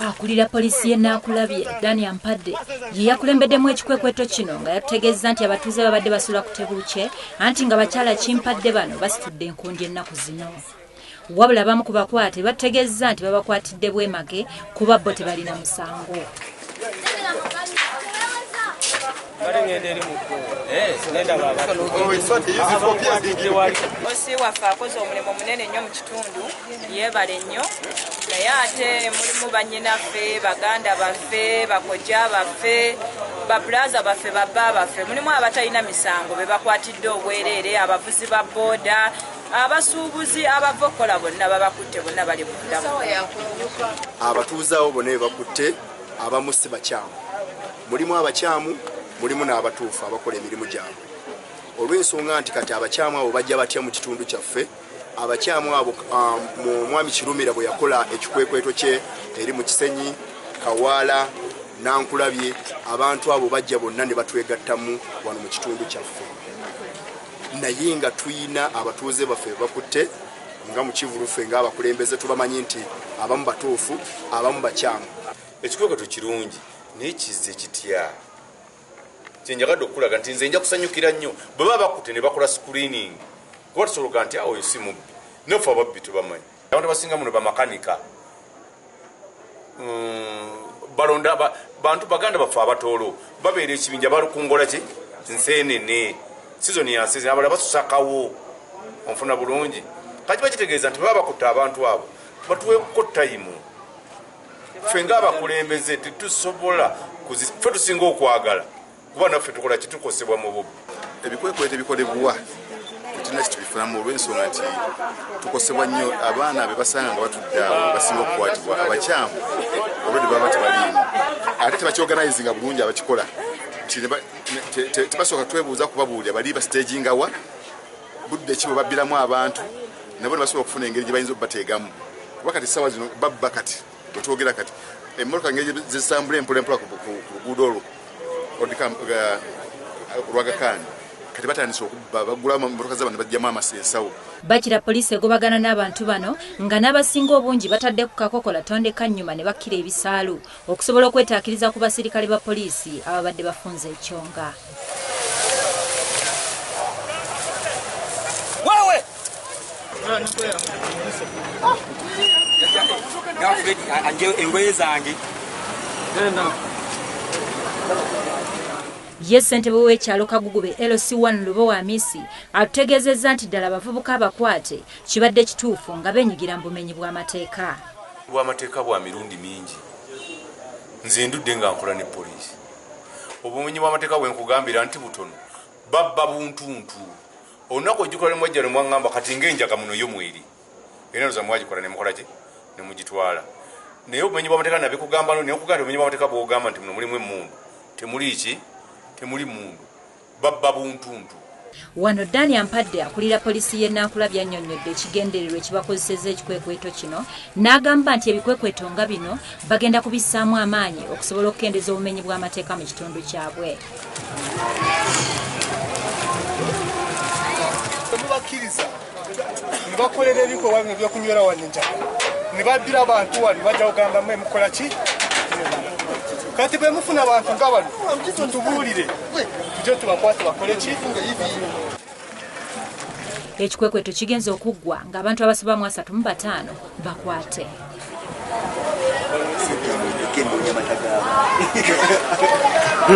Akulira polisi y'Ennakulabye Daniel Mpadde ye yakulembeddemu ekikwekweto kino nga yategeeza nti abatuuze babadde basula ku Tebuukye anti nga bakyala Kimpadde bano basitudde enkundi ennaku zino. Wabula abamu ku bakwate bategeeza nti babakwatidde bwemage kuba bo tebalina musango. Bosi waffe akoze omulimu munene nnyo mu kitundu, yeebale nnyo, naye ate mulimu bannyinaffe, baganda baffe, bakojja baffe, babulaza baffe, babba baffe, mulimu abatalina misango be bakwatidde obwereere, abavuzi ba booda, abasuubuzi abava okukola bonna babakutte, bonna bali mu ddamu. Abatuuze abo bonna be bakutte abamu si bakyamu, mulimu abakyamu, mulimu n'abatuufu abakola emirimu gyabwe. Olw'ensonga nti kati abakyamu abo bajja batya mu kitundu kyaffe. Abakyamu abo mu mwami Kirumira bwe yakola ekikwekweto kye eri mu Kisenyi, Kawaala, Nankulabye, abantu abo bajja bonna ne batwegattamu wano mu kitundu kyaffe. Naye nga tuyina abatuuze baffe bakutte nga mu Kivulufe ng'abakulembeze tubamanyi nti abamu batuufu, abamu bakyamu. Ekikwekweto kirungi naye kizze kitya. Kyenjagadde okulaga nti nze nja kusanyukira nnyo bwe baba bakutte ne bakola screening kuba tusologa nti awo si mubbi nefe ababbi tubamanyi. Abantu abasinga muno bamakanika, balonda bantu baganda baffe abatoolo babeera ekibinja balukungola ki nseenene sizoni yanseze abala basusakawo onfuna bulungi kati bakitegeeza nti baba bakutte abantu abo batuweeko tayimu. Ffe ng'abakulembeze tetusobola ffe tusinga okwagala kuba naffe tukola kitukosebwa mu bubbi. Ebikwekweto ebikolebwa tulina kitubifunamu olw'ensonga nti tukosebwa nnyo. Abaana be basanga nga batudde awo basinga okukwatibwa, abakyamu olwedde baba tebaliimu ate tebakyorganizinga bulungi abakikola. Tebasooka twebuuza kubabuulira bali basitagingawa budde ki bwe babbiramu abantu nabo ne basobola okufuna engeri gye bayinza okubateegamu kuba kati essaawa zino babba kati wetwogera kati emmotoka ngeri zisambula empolampola ku luguudo olwo olwagakaani kati batandise okubba bagulamu emmotoka z'abantu ne bajjamu amasensawo. Bakira poliisi egobagana n'abantu bano nga n'abasinga obungi batadde ku kakokola tondeka nnyuma ne bakkira ebisaalu okusobola okwetaakiriza ku basirikale ba poliisi ababadde bafunze ekyonga. Ye ssentebe w'ekyalo Kagugube LC1 Lubowa Amisi atutegeezezza nti ddala abavubuka abakwate kibadde kituufu nga beenyigira mu bumenyi bw'amateeka. Bw'amateeka bwa mirundi mingi nze ndudde nga nkola ne poliisi. Obumenyi bw'amateeka bwe nkugambira nti butono babba buntuntu. Olunaku ojjukira ne mwajja ne mwaŋŋamba kati ng'enjaga muno yo mweri. Era za mwagikola ne mukola ki ne mugitwala. Naye obumenyi bw'amateeka nabikugamba ne nkugamba obumenyi bw'amateeka bw'ogamba nti muno mulimu emmundu. Temuli ki? Temuli mundu. Babba buntuntu. Wano Daniel Mpadde akulira polisi y'Ennakulabye annyonnyodde ekigendererwa ekibakozesezza ekikwekweto kino n'agamba nti ebikwekweto nga bino bagenda kubissaamu amaanyi okusobola okukendeeza obumenyi bw'amateeka mu kitundu kyabwe. Temubakkiriza ne bakolera ebikolwa bino by'okunywera wano enjala ne baddira abantu wali bajja kugamba mmwe mukola ki? Kati bwe mufuna abantu nga bano tutubuulire tujje tubakwate bakole ki? Ekikwekweto kigenze okuggwa ng'abantu abasoba mu 35 bakwate.